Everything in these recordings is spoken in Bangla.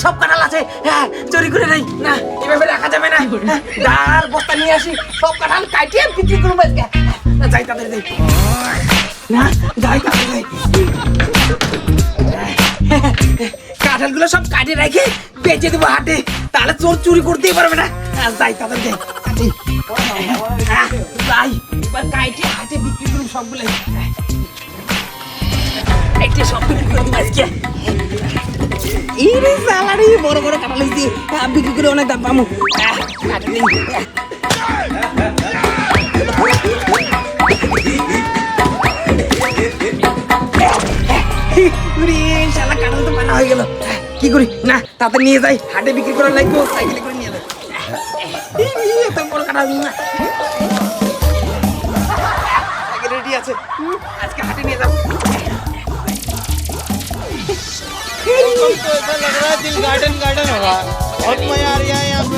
সব কাঁঠাল আছে, চুরি করে নাই না, এভাবে রাখা যাবে না। ডাল বস্তা নিয়ে আসি, সব কাঁঠাল কাটিয়ে বিক্রি করবো আজকে। যাই তাদের যাই না, যাই তাদের যাই। কাঁঠালগুলো সব কাটিয়ে রেখে বেচে দেবো হাটে, তাহলে চোর চুরি করতেই পারবে না। যাই তাদের যাই যাই, এবার কাটিয়ে হাটে বিক্রি করবো সবগুলো। একটা সব বিক্রি করে দেবো আজকে। বড় বড় কাঁঠাল বিক্রি করে অনেক দাম পাবো। কাঁঠাল তো পানা হয়ে গেল, কি করি না, তাতে নিয়ে যাই হাটে বিক্রি করার লাগবে, সাইকেলে করে নিয়ে যাই। এত বড় কাঁঠাল না, রেডি আছে, আজকে হাটে নিয়ে যাবো। तो ऐसा लग रहा है दिल गार्डन गार्डन होगा, बहुत मजा आ रहा है यहाँ पे।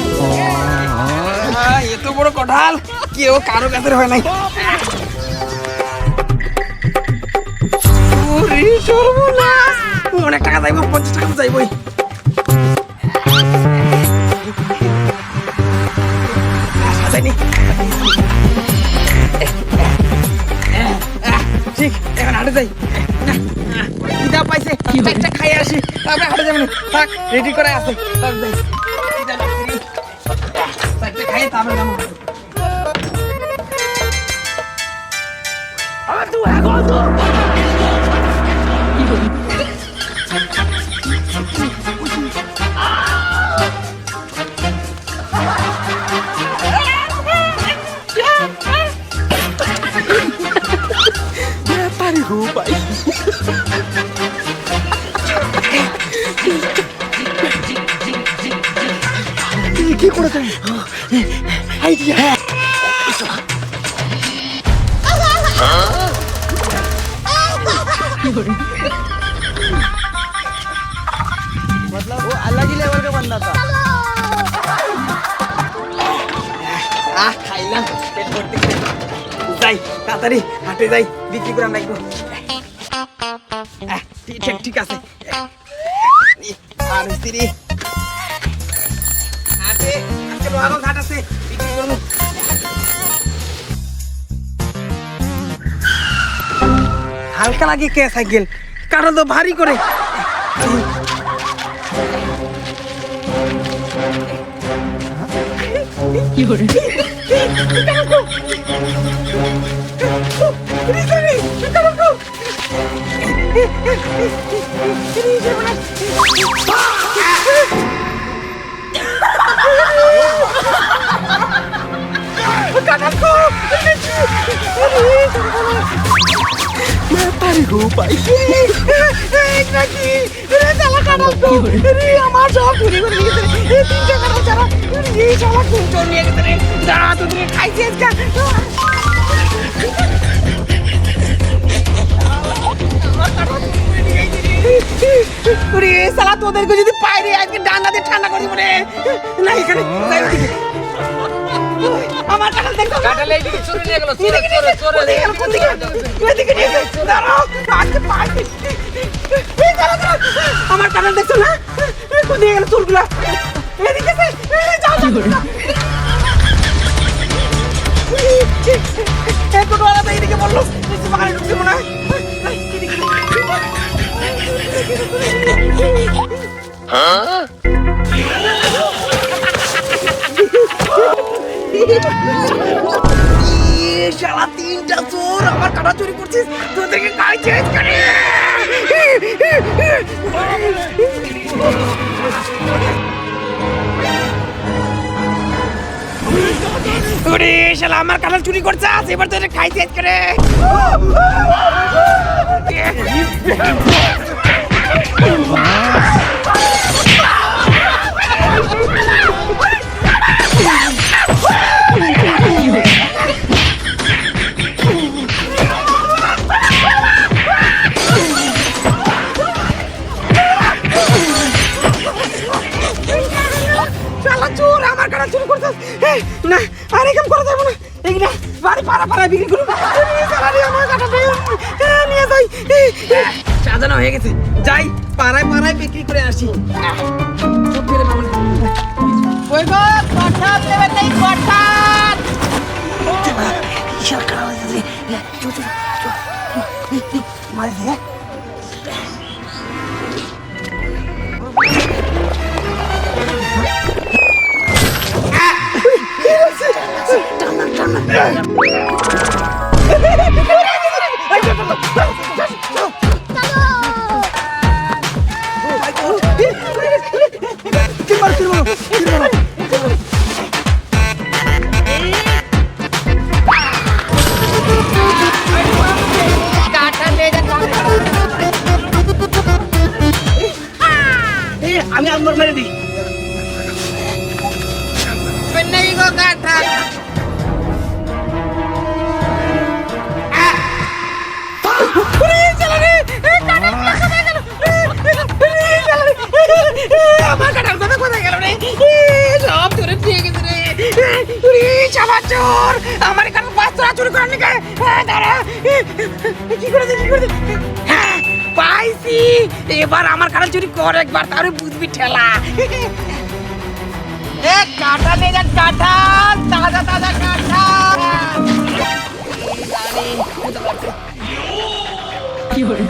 ये तो बड़ो कठाल केउ कारो काछे হয় নাই। ওরে সর্বনাশ, অনেক টাকা যাইবো, 50 টাকা যাইবই। সাজাইনি ঠিক, এখন হাটে যাই। খিদা পাইছে, একটা খাই আসি, তারপরে হাটে যাবেন। থাক, রেডি করে আছে, তারপর যাই। খিদা লাগছে, একটা খাই তারপরে যাবো। কি করে তুমি আইডিয়া मतलब वो अलग ही लेवल का बंदा था। খাইলাম, পেট ভর্তি করে যাই, তাড়াতাড়ি হাটে যাই, বিক্রি করে লাগবো। ঠিক ঠিক আছে, আর স্ত্রী হাটে আজকে লোহাগঞ্জ হাট আছে, বিক্রি করবো। হালকা লাগে কে সাইকেল, কাটা তো ভারী করে। কি করে আমার সব চুরি করে নিয়ে গেছে, 300 টাকা ছাড়া এই সবার চোর নিয়ে গেছে রে। দাঁড়া, তোদের খাইছে সালা, তোদেরকে যদি পাইরে আজকে ডান্ডাতে ঠান্ডা করে দিব রে। না এখানে আমার কাঁঠাল দেখো, কাঁঠাল এইদিকে চুরি নিয়ে গেল, চোরে চোরে চোরে নিয়ে গেল। কোন দিকে? ওইদিকে নিয়ে গেছে। দাঁড়াও, আজকে পাইছি। এই দাঁড়াও, আমার কাঁঠাল দেখছো না? কোন দিকে গেল চোরগুলা? এদিকে আছে, যাও যাও। এই টোটো ওয়ালা তো এইদিকে বললো, নিচে বাগানে ঢুকছে মনে হয়। শালা তিনটা চোর আমার কাটা চুরি করছিস, তোদেরকে গাড়ি চেঞ্জ করে। ওরে শালা আমার কাটা চুরি করছিস, এবার তোদের খাই চেঞ্জ করে। শালা চোর আমার কাটা চুরি করছিস। না আর এরকম করা যাবে না, এইটা বাড়ি পাড়া পাড়া বিক্রি করুন। শালা রে আমার কাটাটা নিয়ে যাই। সাজানো হয়ে গেছে, যাই পাড়ায় পাড়ায় বিক্রি করে আসি। চুপ করে মামুন কই গো, কঠাল নেবেন নাই? কঠাল কিসের খাওয়া যাচ্ছে? চুপ চুপ মারি দে। আমি একবার মেরে দিই। আমার কাটার কথা কোথায় গেল রে? সব চোরে দিয়ে গেছে রে। চোর আমার কাছে বাচ্চা চুরি করার নিকে দাঁড়া। কি করে দে, কি করে দে? হ্যাঁ পাইছি, এবার আমার কাটা চুরি কর একবার, তাহলে বুঝবি ঠেলা। কাঁটা নিয়ে যান, কাঁটা তাজা তাজা কাঁটা। কি করে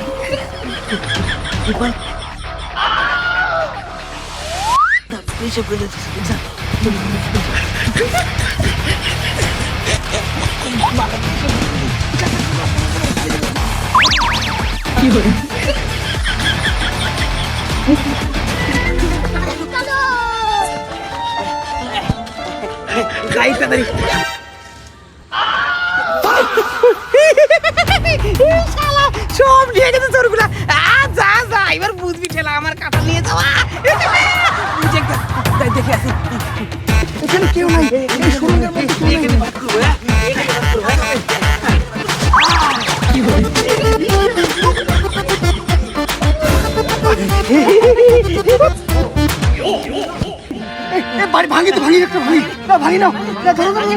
কি করে যাই তাড়াতাড়ি। শালা সব নিয়ে গেছে চোরগুলা। যা যা, এবার বুঝবি ঠেলা আমার কাটা নিয়ে যাওয়া। বুঝে দেখে আসি, এখানে কেউ নাই। বাড়ি ভাঙি তো ভাঙি, একটা ভাঙি না, ভাঙি না, ধরো ধরো।